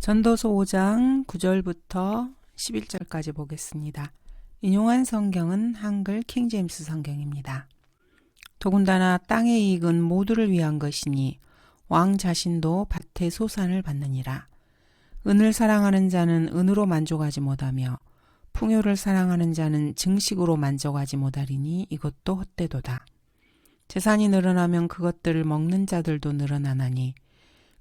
전도서 5장 9절부터 11절까지 보겠습니다. 인용한 성경은 한글 킹제임스 성경입니다. 더군다나 땅의 이익은 모두를 위한 것이니 왕 자신도 밭의 소산을 받느니라. 은을 사랑하는 자는 은으로 만족하지 못하며 풍요를 사랑하는 자는 증식으로 만족하지 못하리니 이것도 헛되도다. 재산이 늘어나면 그것들을 먹는 자들도 늘어나나니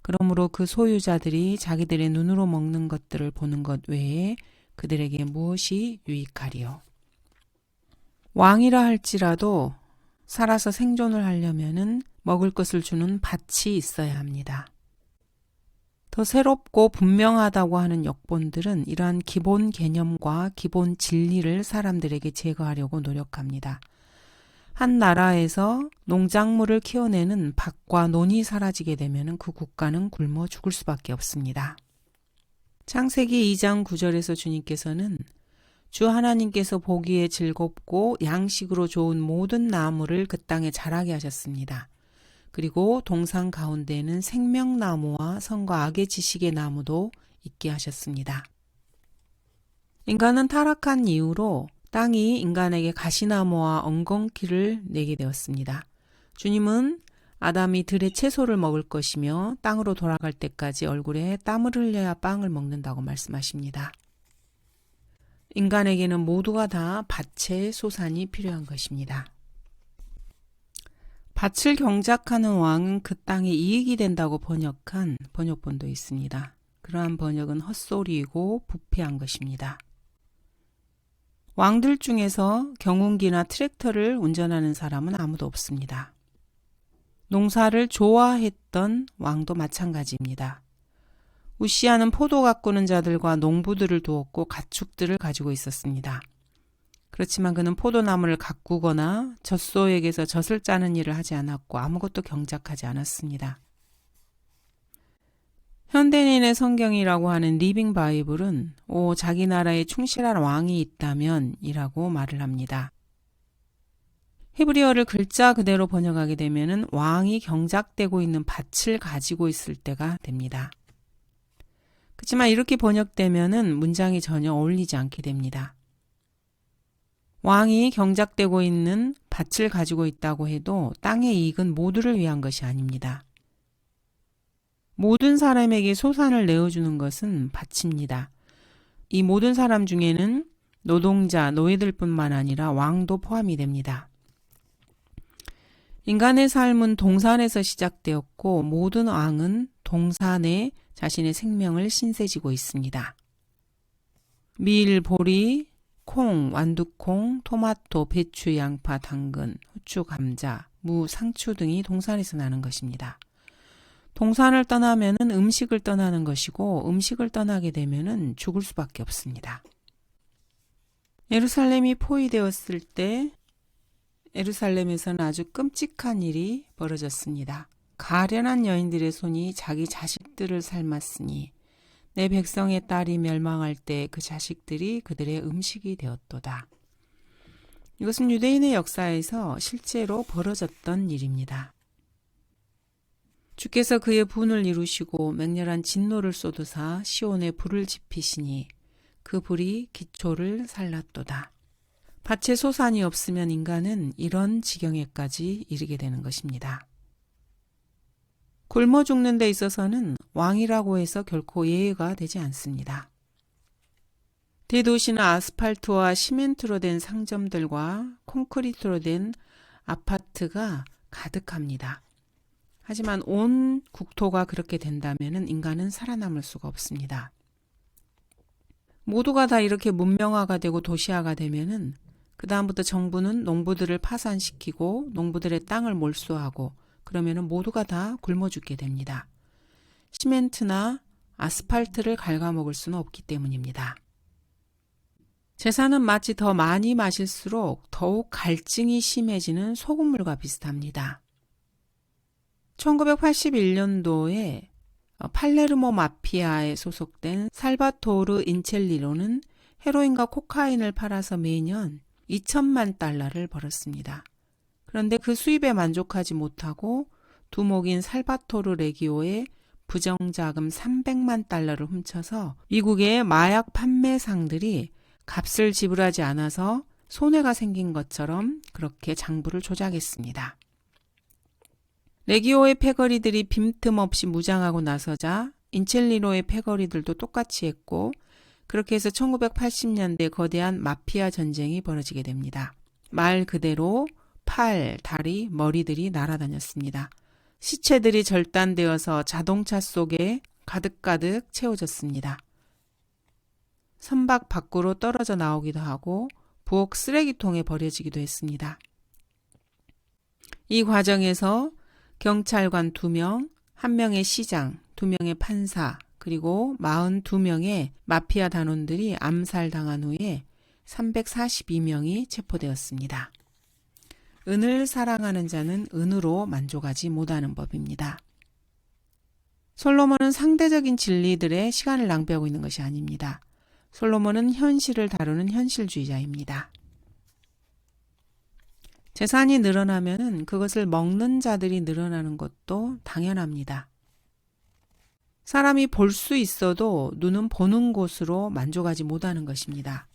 그러므로 그 소유자들이 자기들의 눈으로 먹는 것들을 보는 것 외에 그들에게 무엇이 유익하리요. 왕이라 할지라도 살아서 생존을 하려면은 먹을 것을 주는 밭이 있어야 합니다. 더 새롭고 분명하다고 하는 역본들은 이러한 기본 개념과 기본 진리를 사람들에게 제거하려고 노력합니다. 한 나라에서 농작물을 키워내는 밭과 논이 사라지게 되면 그 국가는 굶어 죽을 수밖에 없습니다. 창세기 2장 9절에서 주님께서는 주 하나님께서 보기에 즐겁고 양식으로 좋은 모든 나무를 그 땅에 자라게 하셨습니다. 그리고 동산 가운데에는 생명나무와 선과 악의 지식의 나무도 있게 하셨습니다. 인간은 타락한 이후로 땅이 인간에게 가시나무와 엉겅퀴를 내게 되었습니다. 주님은 아담이 들의 채소를 먹을 것이며 땅으로 돌아갈 때까지 얼굴에 땀을 흘려야 빵을 먹는다고 말씀하십니다. 인간에게는 모두가 다 밭의 소산이 필요한 것입니다. 밭을 경작하는 왕은 그 땅에 이익이 된다고 번역한 번역본도 있습니다. 그러한 번역은 헛소리이고 부패한 것입니다. 왕들 중에서 경운기나 트랙터를 운전하는 사람은 아무도 없습니다. 농사를 좋아했던 왕도 마찬가지입니다. 우시아는 포도 가꾸는 자들과 농부들을 두었고 가축들을 가지고 있었습니다. 그렇지만 그는 포도나무를 가꾸거나 젖소에게서 젖을 짜는 일을 하지 않았고 아무것도 경작하지 않았습니다. 현대인의 성경이라고 하는 리빙 바이블은 자기 나라에 충실한 왕이 있다면 이라고 말을 합니다. 히브리어를 글자 그대로 번역하게 되면 왕이 경작되고 있는 밭을 가지고 있을 때가 됩니다. 그렇지만 이렇게 번역되면 문장이 전혀 어울리지 않게 됩니다. 왕이 경작되고 있는 밭을 가지고 있다고 해도 땅의 이익은 모두를 위한 것이 아닙니다. 모든 사람에게 소산을 내어주는 것은 밭입니다. 이 모든 사람 중에는 노동자, 노예들뿐만 아니라 왕도 포함이 됩니다. 인간의 삶은 동산에서 시작되었고 모든 왕은 동산에 자신의 생명을 신세지고 있습니다. 밀, 보리, 콩, 완두콩, 토마토, 배추, 양파, 당근, 후추, 감자, 무, 상추 등이 동산에서 나는 것입니다. 동산을 떠나면은 음식을 떠나는 것이고 음식을 떠나게 되면은 죽을 수밖에 없습니다. 예루살렘이 포위되었을 때 예루살렘에서는 아주 끔찍한 일이 벌어졌습니다. 가련한 여인들의 손이 자기 자식들을 삶았으니 내 백성의 딸이 멸망할 때 그 자식들이 그들의 음식이 되었도다. 이것은 유대인의 역사에서 실제로 벌어졌던 일입니다. 주께서 그의 분을 이루시고 맹렬한 진노를 쏟으사 시온에 불을 지피시니 그 불이 기초를 살랐도다. 밭에 소산이 없으면 인간은 이런 지경에까지 이르게 되는 것입니다. 굶어 죽는 데 있어서는 왕이라고 해서 결코 예외가 되지 않습니다. 대도시는 아스팔트와 시멘트로 된 상점들과 콘크리트로 된 아파트가 가득합니다. 하지만 온 국토가 그렇게 된다면 인간은 살아남을 수가 없습니다. 모두가 다 이렇게 문명화가 되고 도시화가 되면은 그 다음부터 정부는 농부들을 파산시키고 농부들의 땅을 몰수하고 그러면은 모두가 다 굶어 죽게 됩니다. 시멘트나 아스팔트를 갉아먹을 수는 없기 때문입니다. 제사는 마치 더 많이 마실수록 더욱 갈증이 심해지는 소금물과 비슷합니다. 1981년도에 팔레르모 마피아에 소속된 살바토르 인첼리로는 헤로인과 코카인을 팔아서 매년 2천만 달러를 벌었습니다. 그런데 그 수입에 만족하지 못하고 두목인 살바토르 레기오의 부정자금 300만 달러를 훔쳐서 미국의 마약 판매상들이 값을 지불하지 않아서 손해가 생긴 것처럼 그렇게 장부를 조작했습니다. 레기오의 패거리들이 빈틈없이 무장하고 나서자 인첼리노의 패거리들도 똑같이 했고 그렇게 해서 1980년대 거대한 마피아 전쟁이 벌어지게 됩니다. 말 그대로 팔, 다리, 머리들이 날아다녔습니다. 시체들이 절단되어서 자동차 속에 가득가득 채워졌습니다. 선박 밖으로 떨어져 나오기도 하고 부엌 쓰레기통에 버려지기도 했습니다. 이 과정에서 경찰관 2명, 1명의 시장, 2명의 판사, 그리고 42명의 마피아 단원들이 암살당한 후에 342명이 체포되었습니다. 은을 사랑하는 자는 은으로 만족하지 못하는 법입니다. 솔로몬은 상대적인 진리들에 시간을 낭비하고 있는 것이 아닙니다. 솔로몬은 현실을 다루는 현실주의자입니다. 재산이 늘어나면 그것을 먹는 자들이 늘어나는 것도 당연합니다. 사람이 볼 수 있어도 눈은 보는 곳으로 만족하지 못하는 것입니다.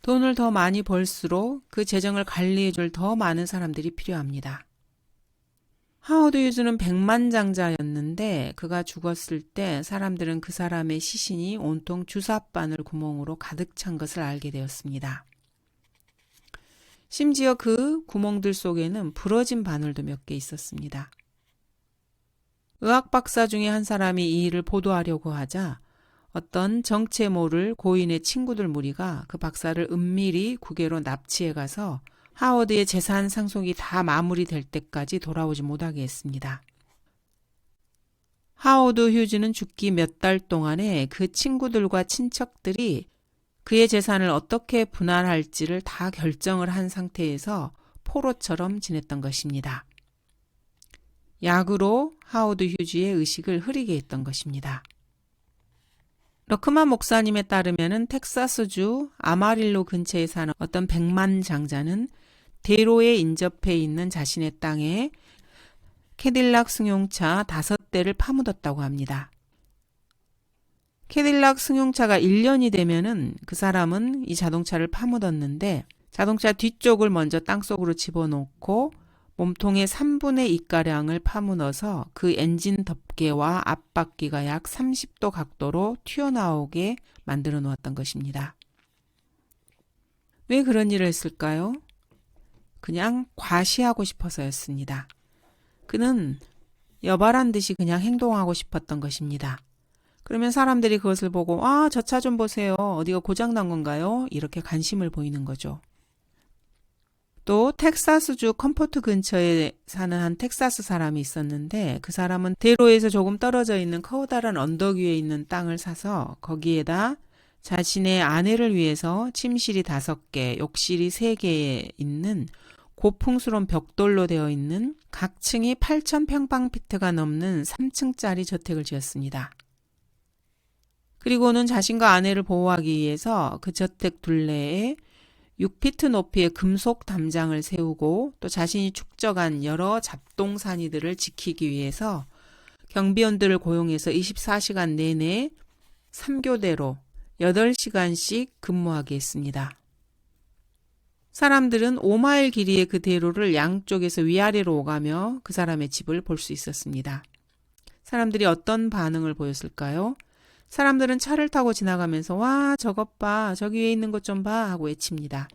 돈을 더 많이 벌수록 그 재정을 관리해줄 더 많은 사람들이 필요합니다. 하워드 휴즈는 백만장자였는데 그가 죽었을 때 사람들은 그 사람의 시신이 온통 주사바늘 구멍으로 가득 찬 것을 알게 되었습니다. 심지어 그 구멍들 속에는 부러진 바늘도 몇 개 있었습니다. 의학 박사 중에 한 사람이 이 일을 보도하려고 하자 어떤 정체 모를 고인의 친구들 무리가 그 박사를 은밀히 국외로 납치해 가서 하워드의 재산 상속이 다 마무리될 때까지 돌아오지 못하게 했습니다. 하워드 휴즈는 죽기 몇 달 동안에 그 친구들과 친척들이 그의 재산을 어떻게 분할할지를 다 결정을 한 상태에서 포로처럼 지냈던 것입니다. 약으로 하워드 휴즈의 의식을 흐리게 했던 것입니다. 러크만 목사님에 따르면 텍사스주 아마릴로 근처에 사는 어떤 백만장자는 대로에 인접해 있는 자신의 땅에 캐딜락 승용차 5대를 파묻었다고 합니다. 캐딜락 승용차가 1년이 되면은 그 사람은 이 자동차를 파묻었는데 자동차 뒤쪽을 먼저 땅속으로 집어넣고 몸통의 3분의 2가량을 파묻어서 그 엔진 덮개와 앞바퀴가 약 30도 각도로 튀어나오게 만들어 놓았던 것입니다. 왜 그런 일을 했을까요? 그냥 과시하고 싶어서였습니다. 그는 여발한 듯이 그냥 행동하고 싶었던 것입니다. 그러면 사람들이 그것을 보고 아, 저 차 좀 보세요. 어디가 고장난 건가요? 이렇게 관심을 보이는 거죠. 또 텍사스주 컴포트 근처에 사는 한 텍사스 사람이 있었는데 그 사람은 대로에서 조금 떨어져 있는 커다란 언덕 위에 있는 땅을 사서 거기에다 자신의 아내를 위해서 침실이 5개, 욕실이 3개에 있는 고풍스러운 벽돌로 되어 있는 각 층이 8,000평방피트가 넘는 3층짜리 저택을 지었습니다. 그리고는 자신과 아내를 보호하기 위해서 그 저택 둘레에 6피트 높이의 금속 담장을 세우고 또 자신이 축적한 여러 잡동사니들을 지키기 위해서 경비원들을 고용해서 24시간 내내 3교대로 8시간씩 근무하게 했습니다. 사람들은 5마일 길이의 그 대로를 양쪽에서 위아래로 오가며 그 사람의 집을 볼 수 있었습니다. 사람들이 어떤 반응을 보였을까요? 사람들은 차를 타고 지나가면서 와, 저것 봐, 저기 위에 있는 것 좀 봐 하고 외칩니다.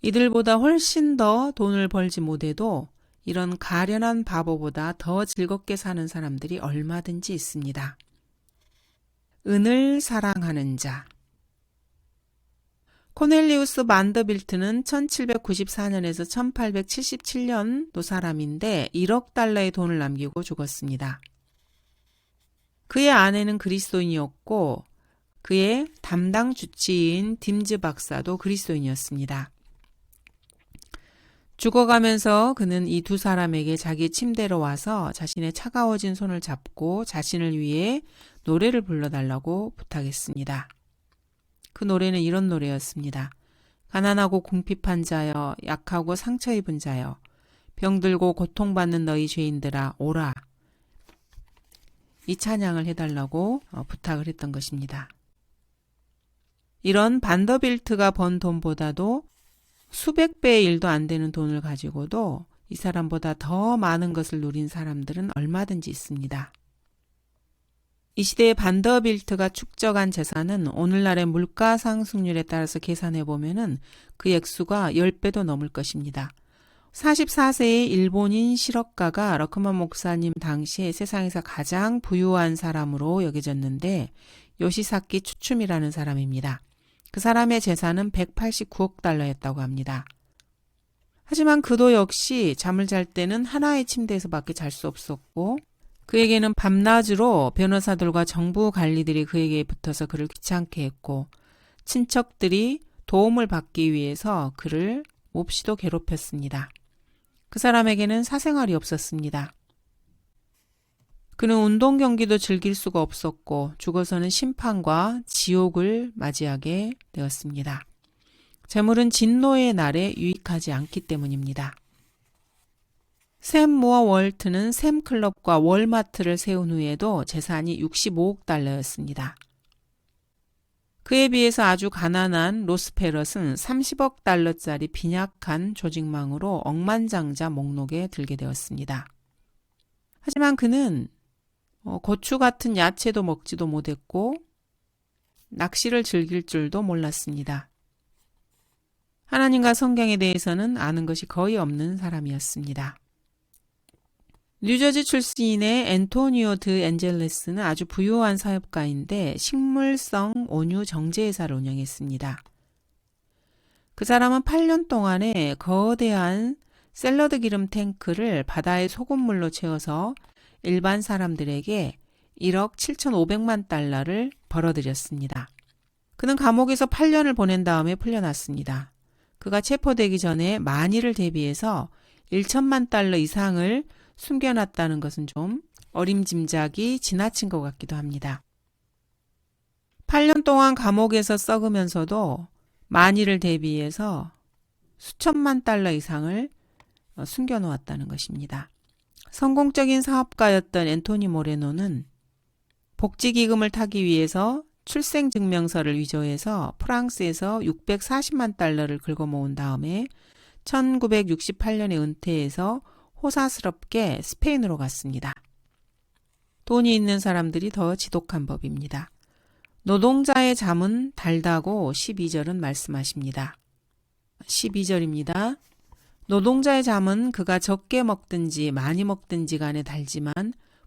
이들보다 훨씬 더 돈을 벌지 못해도 이런 가련한 바보보다 더 즐겁게 사는 사람들이 얼마든지 있습니다. 은을 사랑하는 자. 코넬리우스 반더빌트는 1794년에서 1877년도 사람인데 1억 달러의 돈을 남기고 죽었습니다. 그의 아내는 그리스도인이었고 그의 담당 주치의인 딤즈 박사도 그리스도인이었습니다. 죽어가면서 그는 이 2사람에게 자기 침대로 와서 자신의 차가워진 손을 잡고 자신을 위해 노래를 불러달라고 부탁했습니다. 그 노래는 이런 노래였습니다. 가난하고 궁핍한 자여, 약하고 상처 입은 자여, 병들고 고통받는 너희 죄인들아 오라. 이 찬양을 해달라고 부탁을 했던 것입니다. 이런 반더빌트가 번 돈보다도 수백 배의 일도 안 되는 돈을 가지고도 이 사람보다 더 많은 것을 누린 사람들은 얼마든지 있습니다. 이 시대의 반더빌트가 축적한 재산은 오늘날의 물가 상승률에 따라서 계산해 보면은 그 액수가 10배도 넘을 것입니다. 44세의 일본인 실업가가 러크만 목사님 당시에 세상에서 가장 부유한 사람으로 여겨졌는데 요시사키 추춤이라는 사람입니다. 그 사람의 재산은 189억 달러였다고 합니다. 하지만 그도 역시 잠을 잘 때는 하나의 침대에서밖에 잘 수 없었고 그에게는 밤낮으로 변호사들과 정부 관리들이 그에게 붙어서 그를 귀찮게 했고 친척들이 도움을 받기 위해서 그를 몹시도 괴롭혔습니다. 그 사람에게는 사생활이 없었습니다. 그는 운동 경기도 즐길 수가 없었고 죽어서는 심판과 지옥을 맞이하게 되었습니다. 재물은 진노의 날에 유익하지 않기 때문입니다. 샘 무어 월트는 샘클럽과 월마트를 세운 후에도 재산이 65억 달러였습니다. 그에 비해서 아주 가난한 로스페럿은 30억 달러짜리 빈약한 조직망으로 억만장자 목록에 들게 되었습니다. 하지만 그는 고추 같은 야채도 먹지도 못했고 낚시를 즐길 줄도 몰랐습니다. 하나님과 성경에 대해서는 아는 것이 거의 없는 사람이었습니다. 뉴저지 출신의 앤토니오 드 엔젤레스는 아주 부유한 사업가인데 식물성 온유 정제회사를 운영했습니다. 그 사람은 8년 동안에 거대한 샐러드 기름 탱크를 바다의 소금물로 채워서 일반 사람들에게 1억 7,500만 달러를 벌어들였습니다. 그는 감옥에서 8년을 보낸 다음에 풀려났습니다. 그가 체포되기 전에 만일을 대비해서 1천만 달러 이상을 숨겨놨다는 것은 좀 어림짐작이 지나친 것 같기도 합니다. 8년 동안 감옥에서 썩으면서도 만일을 대비해서 수천만 달러 이상을 숨겨놓았다는 것입니다. 성공적인 사업가였던 앤토니 모레노는 복지기금을 타기 위해서 출생증명서를 위조해서 프랑스에서 640만 달러를 긁어모은 다음에 1968년에 은퇴해서 호사스럽게 스페인으로 갔습니다. 돈이 있는 사람들이 더 지독한 법입니다. 노동자의 잠은 달다고 12절은 말씀하십니다. 12절입니다. 노동자의 잠은 그가 적게 먹든지 많이 먹든지 간에 달지만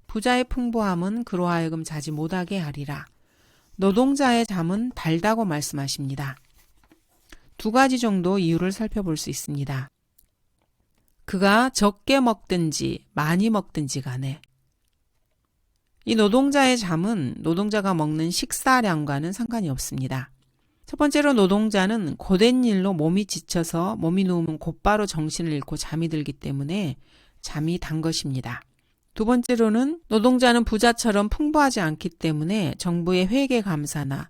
부자의 풍부함은 그로 하여금 자지 못하게 하리라. 노동자의 잠은 달다고 말씀하십니다. 두 가지 정도 이유를 살펴볼 수 있습니다. 그가 적게 먹든지 많이 먹든지 간에 이 노동자의 잠은 노동자가 먹는 식사량과는 상관이 없습니다. 첫 번째로 노동자는 고된 일로 몸이 지쳐서 몸이 누우면 곧바로 정신을 잃고 잠이 들기 때문에 잠이 단 것입니다. 두 번째로는 노동자는 부자처럼 풍부하지 않기 때문에 정부의 회계 감사나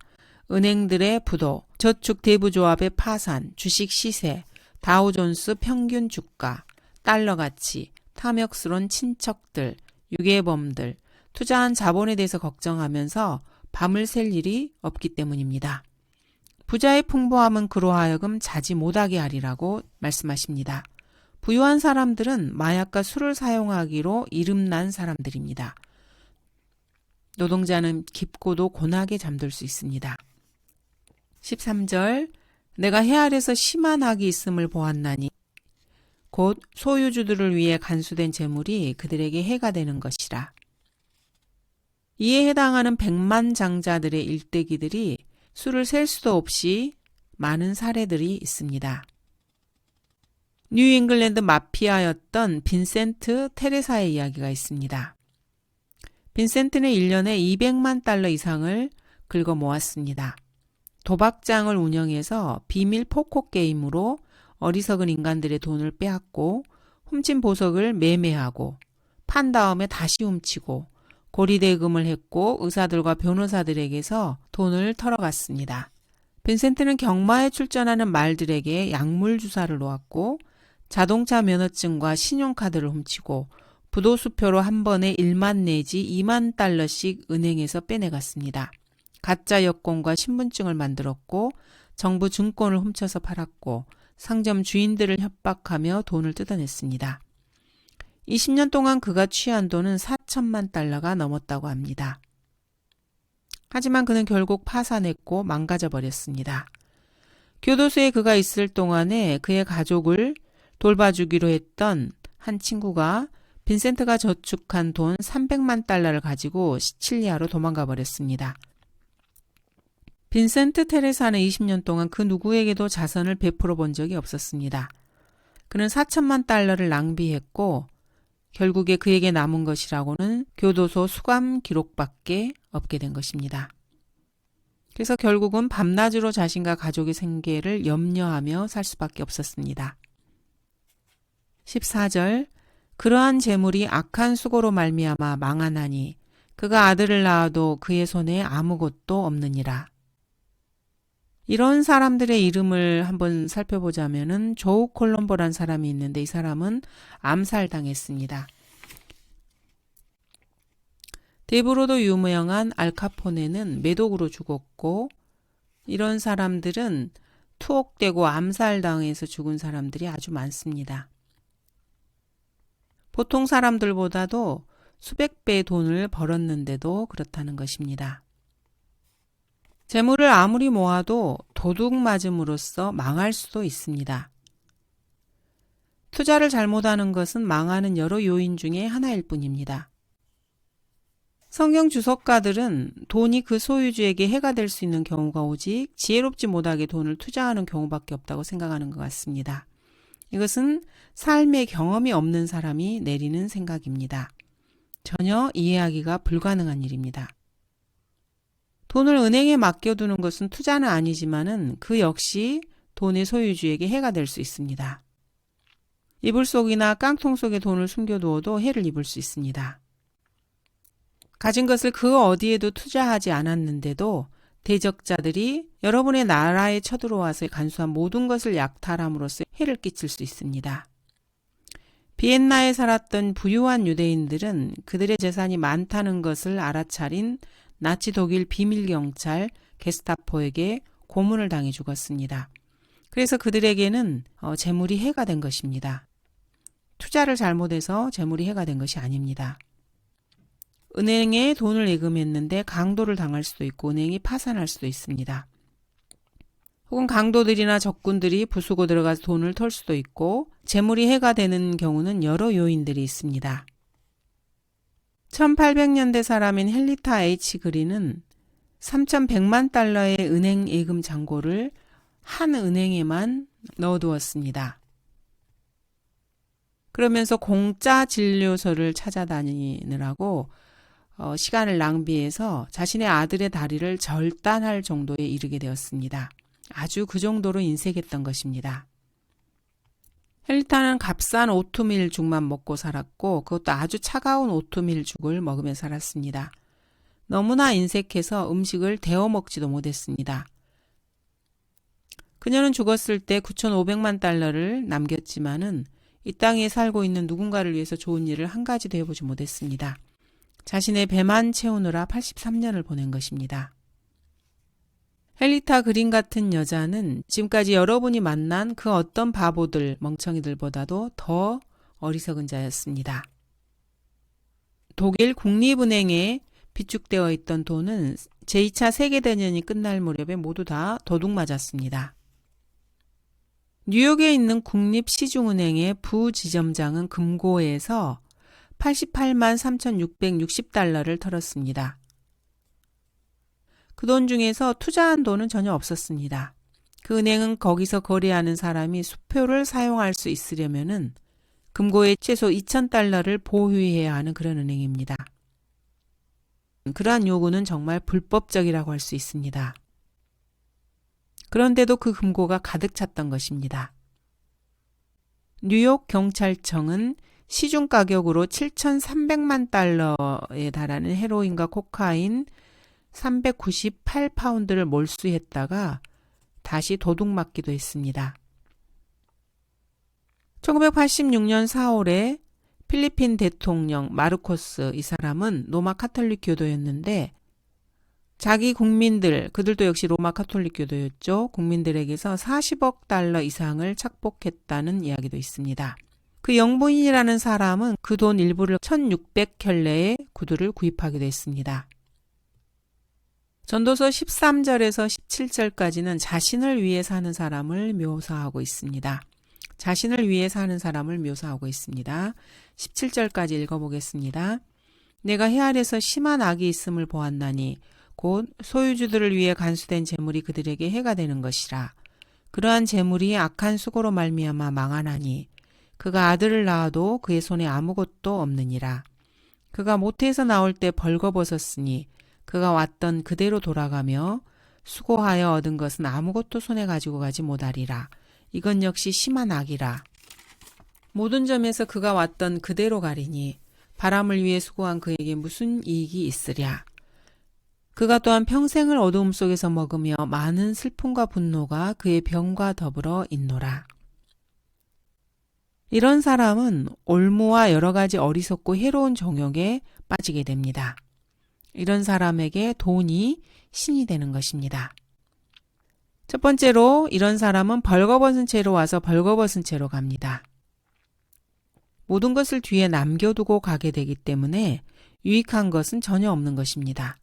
은행들의 부도, 저축 대부조합의 파산, 주식 시세, 다우존스 평균 주가, 달러 가치, 탐욕스러운 친척들, 유괴범들, 투자한 자본에 대해서 걱정하면서 밤을 샐 일이 없기 때문입니다. 부자의 풍부함은 그로 하여금 자지 못하게 하리라고 말씀하십니다. 부유한 사람들은 마약과 술을 사용하기로 이름난 사람들입니다. 노동자는 깊고도 고나게 잠들 수 있습니다. 13절 내가 해 아래서 심한 악이 있음을 보았나니 곧 소유주들을 위해 간수된 재물이 그들에게 해가 되는 것이라. 이에 해당하는 백만장자들의 일대기들이 수를 셀 수도 없이 많은 사례들이 있습니다. 뉴잉글랜드 마피아였던 빈센트 테레사의 이야기가 있습니다. 빈센트는 1년에 200만 달러 이상을 긁어 모았습니다. 도박장을 운영해서 비밀 포커 게임으로 어리석은 인간들의 돈을 빼앗고 훔친 보석을 매매하고 판 다음에 다시 훔치고 고리대금을 했고 의사들과 변호사들에게서 돈을 털어갔습니다. 빈센트는 경마에 출전하는 말들에게 약물 주사를 놓았고 자동차 면허증과 신용카드를 훔치고 부도수표로 한 번에 1만 내지 2만 달러씩 은행에서 빼내갔습니다. 가짜 여권과 신분증을 만들었고 정부 증권을 훔쳐서 팔았고 상점 주인들을 협박하며 돈을 뜯어냈습니다. 20년 동안 그가 취한 돈은 4천만 달러가 넘었다고 합니다. 하지만 그는 결국 파산했고 망가져버렸습니다. 교도소에 그가 있을 동안에 그의 가족을 돌봐주기로 했던 한 친구가 빈센트가 저축한 돈 300만 달러를 가지고 시칠리아로 도망가 버렸습니다. 빈센트 테레사는 20년 동안 그 누구에게도 자선을 베풀어 본 적이 없었습니다. 그는 4천만 달러를 낭비했고 결국에 그에게 남은 것이라고는 교도소 수감 기록밖에 없게 된 것입니다. 그래서 결국은 밤낮으로 자신과 가족의 생계를 염려하며 살 수밖에 없었습니다. 14절 그러한 재물이 악한 수고로 말미암아 망하나니 그가 아들을 낳아도 그의 손에 아무것도 없느니라. 이런 사람들의 이름을 한번 살펴보자면은 조우 콜럼보란 사람이 있는데 이 사람은 암살당했습니다. 대부로도 유명한 알카포네는 매독으로 죽었고 이런 사람들은 투옥되고 암살당해서 죽은 사람들이 아주 많습니다. 보통 사람들보다도 수백 배의 돈을 벌었는데도 그렇다는 것입니다. 재물을 아무리 모아도 도둑 맞음으로써 망할 수도 있습니다. 투자를 잘못하는 것은 망하는 여러 요인 중에 하나일 뿐입니다. 성경 주석가들은 돈이 그 소유주에게 해가 될 수 있는 경우가 오직 지혜롭지 못하게 돈을 투자하는 경우밖에 없다고 생각하는 것 같습니다. 이것은 삶의 경험이 없는 사람이 내리는 생각입니다. 전혀 이해하기가 불가능한 일입니다. 돈을 은행에 맡겨두는 것은 투자는 아니지만은 그 역시 돈의 소유주에게 해가 될 수 있습니다. 이불 속이나 깡통 속에 돈을 숨겨두어도 해를 입을 수 있습니다. 가진 것을 그 어디에도 투자하지 않았는데도 대적자들이 여러분의 나라에 쳐들어와서 간수한 모든 것을 약탈함으로써 해를 끼칠 수 있습니다. 비엔나에 살았던 부유한 유대인들은 그들의 재산이 많다는 것을 알아차린 나치 독일 비밀경찰 게스타포에게 고문을 당해 죽었습니다. 그래서 그들에게는 재물이 해가 된 것입니다. 투자를 잘못해서 재물이 해가 된 것이 아닙니다. 은행에 돈을 예금했는데 강도를 당할 수도 있고 은행이 파산할 수도 있습니다. 혹은 강도들이나 적군들이 부수고 들어가서 돈을 털 수도 있고 재물이 해가 되는 경우는 여러 요인들이 있습니다. 1800년대 사람인 헨리타 H. 그린은 3,100만 달러의 은행 예금 잔고를 한 은행에만 넣어두었습니다. 그러면서 공짜 진료소를 찾아다니느라고 시간을 낭비해서 자신의 아들의 다리를 절단할 정도에 이르게 되었습니다. 아주 그 정도로 인색했던 것입니다. 헨리타는 값싼 오트밀 죽만 먹고 살았고 그것도 아주 차가운 오트밀 죽을 먹으며 살았습니다. 너무나 인색해서 음식을 데워 먹지도 못했습니다. 그녀는 죽었을 때 9,500만 달러를 남겼지만은 이 땅에 살고 있는 누군가를 위해서 좋은 일을 한 가지도 해보지 못했습니다. 자신의 배만 채우느라 83년을 보낸 것입니다. 헨리타 그린 같은 여자는 지금까지 여러분이 만난 그 어떤 바보들, 멍청이들보다도 더 어리석은 자였습니다. 독일 국립은행에 비축되어 있던 돈은 제2차 세계대전이 끝날 무렵에 모두 다 도둑 맞았습니다. 뉴욕에 있는 국립시중은행의 부지점장은 금고에서 88만 3,660달러를 털었습니다. 그 돈 중에서 투자한 돈은 전혀 없었습니다. 그 은행은 거기서 거래하는 사람이 수표를 사용할 수 있으려면은 금고에 최소 2,000달러를 보유해야 하는 그런 은행입니다. 그러한 요구는 정말 불법적이라고 할 수 있습니다. 그런데도 그 금고가 가득 찼던 것입니다. 뉴욕 경찰청은 시중 가격으로 7,300만 달러에 달하는 헤로인과 코카인 398파운드를 몰수했다가 다시 도둑 맞기도 했습니다. 1986년 4월에 필리핀 대통령 마르코스 이 사람은 로마 카톨릭 교도였는데 자기 국민들, 그들도 역시 로마 카톨릭 교도였죠. 국민들에게서 40억 달러 이상을 착복했다는 이야기도 있습니다. 그 영부인이라는 사람은 그 돈 일부를 1600켤레의 구두를 구입하기도 했습니다. 전도서 13절에서 17절까지는 자신을 위해 사는 사람을 묘사하고 있습니다. 자신을 위해 사는 사람을 묘사하고 있습니다. 17절까지 읽어보겠습니다. 내가 해 아래서 심한 악이 있음을 보았나니 곧 소유주들을 위해 간수된 재물이 그들에게 해가 되는 것이라. 그러한 재물이 악한 수고로 말미암아 망하나니 그가 아들을 낳아도 그의 손에 아무것도 없느니라. 그가 모태에서 나올 때 벌거벗었으니 그가 왔던 그대로 돌아가며 수고하여 얻은 것은 아무것도 손에 가지고 가지 못하리라. 이건 역시 심한 악이라. 모든 점에서 그가 왔던 그대로 가리니 바람을 위해 수고한 그에게 무슨 이익이 있으랴. 그가 또한 평생을 어두움 속에서 먹으며 많은 슬픔과 분노가 그의 병과 더불어 있노라. 이런 사람은 올무와 여러 가지 어리석고 해로운 정욕에 빠지게 됩니다. 이런 사람에게 돈이 신이 되는 것입니다. 첫 번째로 이런 사람은 벌거벗은 채로 와서 벌거벗은 채로 갑니다. 모든 것을 뒤에 남겨두고 가게 되기 때문에 유익한 것은 전혀 없는 것입니다.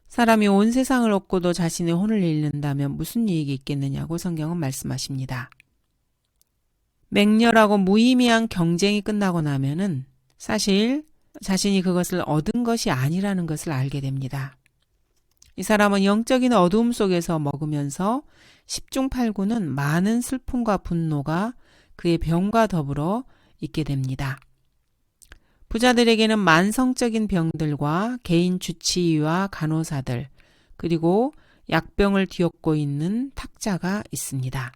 사람이 온 세상을 얻고도 자신의 혼을 잃는다면 무슨 이익이 있겠느냐고 성경은 말씀하십니다. 맹렬하고 무의미한 경쟁이 끝나고 나면은 사실 자신이 그것을 얻은 것이 아니라는 것을 알게 됩니다. 이 사람은 영적인 어두움 속에서 먹으면서 10중 8구는 많은 슬픔과 분노가 그의 병과 더불어 있게 됩니다. 부자들에게는 만성적인 병들과 개인 주치의와 간호사들, 그리고 약병을 뒤엎고 있는 탁자가 있습니다.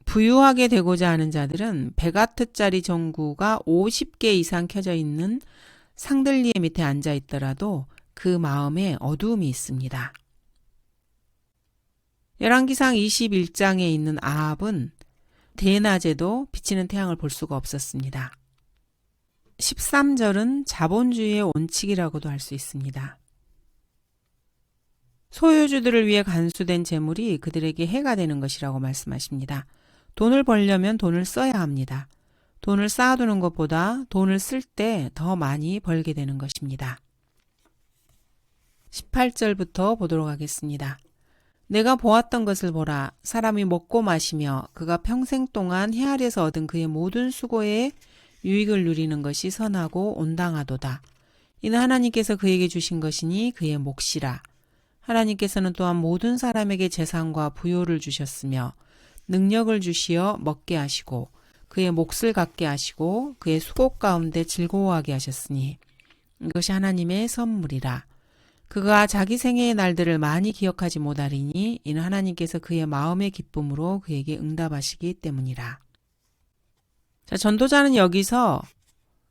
부유하게 되고자 하는 자들은 100와트짜리 전구가 50개 이상 켜져 있는 상들리에 밑에 앉아 있더라도 그 마음에 어두움이 있습니다. 열왕기상 21장에 있는 아합은 대낮에도 비치는 태양을 볼 수가 없었습니다. 13절은 자본주의의 원칙이라고도 할 수 있습니다. 소유주들을 위해 간수된 재물이 그들에게 해가 되는 것이라고 말씀하십니다. 돈을 벌려면 돈을 써야 합니다. 돈을 쌓아두는 것보다 돈을 쓸 때 더 많이 벌게 되는 것입니다. 18절부터 보도록 하겠습니다. 내가 보았던 것을 보라. 사람이 먹고 마시며 그가 평생 동안 해 아래서 얻은 그의 모든 수고에 유익을 누리는 것이 선하고 온당하도다. 이는 하나님께서 그에게 주신 것이니 그의 몫이라. 하나님께서는 또한 모든 사람에게 재산과 부요를 주셨으며 능력을 주시어 먹게 하시고 그의 몫을 갖게 하시고 그의 수고 가운데 즐거워하게 하셨으니 이것이 하나님의 선물이라. 그가 자기 생애의 날들을 많이 기억하지 못하리니 이는 하나님께서 그의 마음의 기쁨으로 그에게 응답하시기 때문이라. 자, 전도자는 여기서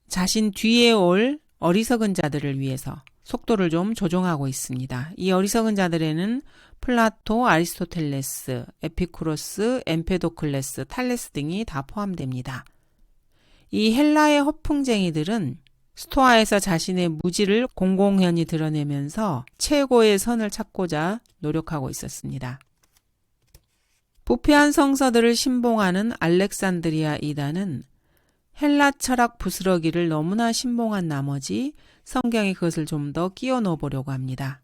자신 뒤에 올 어리석은 자들을 위해서 속도를 좀 조정하고 있습니다. 이 어리석은 자들에는 플라토, 아리스토텔레스, 에피쿠로스, 엠페도클레스, 탈레스 등이 다 포함됩니다. 이 헬라의 허풍쟁이들은 스토아에서 자신의 무지를 공공연히 드러내면서 최고의 선을 찾고자 노력하고 있었습니다. 부패한 성서들을 신봉하는 알렉산드리아 이단은 헬라 철학 부스러기를 너무나 신봉한 나머지 성경에 그것을 좀 더 끼워 넣어 보려고 합니다.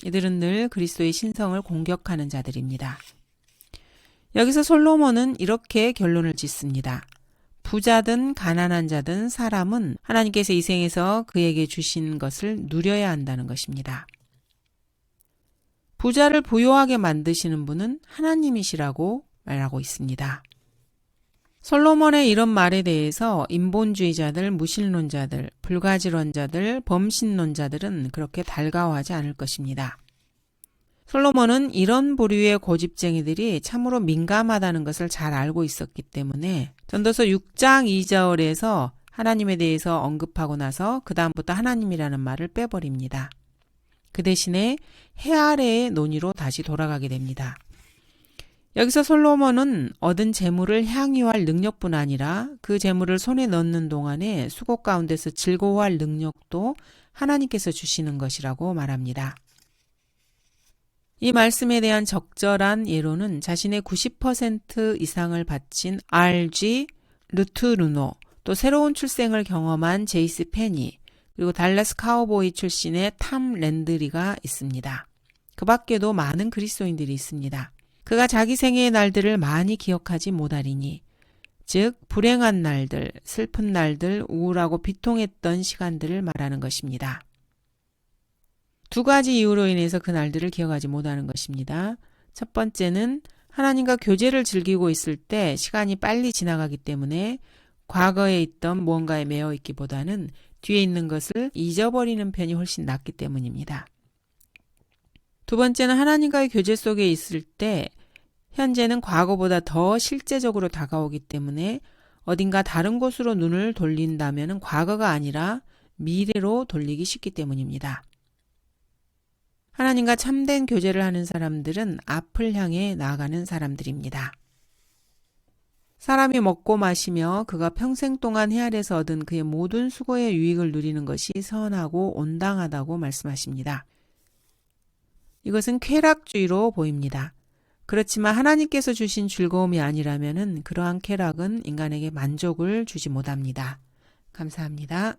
이들은 늘 그리스도의 신성을 공격하는 자들입니다. 여기서 솔로몬은 이렇게 결론을 짓습니다. 부자든 가난한 자든 사람은 하나님께서 이 생에서 그에게 주신 것을 누려야 한다는 것입니다. 부자를 부유하게 만드시는 분은 하나님이시라고 말하고 있습니다. 솔로몬의 이런 말에 대해서 인본주의자들, 무신론자들, 불가지론자들, 범신론자들은 그렇게 달가워하지 않을 것입니다. 솔로몬은 이런 부류의 고집쟁이들이 참으로 민감하다는 것을 잘 알고 있었기 때문에 전도서 6장 2절에서 하나님에 대해서 언급하고 나서 그 다음부터 하나님이라는 말을 빼버립니다. 그 대신에 해 아래의 논의로 다시 돌아가게 됩니다. 여기서 솔로몬은 얻은 재물을 향유할 능력뿐 아니라 그 재물을 손에 넣는 동안에 수고 가운데서 즐거워할 능력도 하나님께서 주시는 것이라고 말합니다. 이 말씀에 대한 적절한 예로는 자신의 90% 이상을 바친 RG 루트루노, 또 새로운 출생을 경험한 제이스 페니, 그리고 달라스 카우보이 출신의 탐 랜드리가 있습니다. 그 밖에도 많은 그리스도인들이 있습니다. 그가 자기 생애의 날들을 많이 기억하지 못하리니, 즉 불행한 날들, 슬픈 날들, 우울하고 비통했던 시간들을 말하는 것입니다. 두 가지 이유로 인해서 그 날들을 기억하지 못하는 것입니다. 첫 번째는 하나님과 교제를 즐기고 있을 때 시간이 빨리 지나가기 때문에 과거에 있던 무언가에 매여 있기보다는 뒤에 있는 것을 잊어버리는 편이 훨씬 낫기 때문입니다. 두 번째는 하나님과의 교제 속에 있을 때 현재는 과거보다 더 실제적으로 다가오기 때문에 어딘가 다른 곳으로 눈을 돌린다면 과거가 아니라 미래로 돌리기 쉽기 때문입니다. 하나님과 참된 교제를 하는 사람들은 앞을 향해 나아가는 사람들입니다. 사람이 먹고 마시며 그가 평생 동안 헤아려서 얻은 그의 모든 수고의 유익을 누리는 것이 선하고 온당하다고 말씀하십니다. 이것은 쾌락주의로 보입니다. 그렇지만 하나님께서 주신 즐거움이 아니라면 그러한 쾌락은 인간에게 만족을 주지 못합니다. 감사합니다.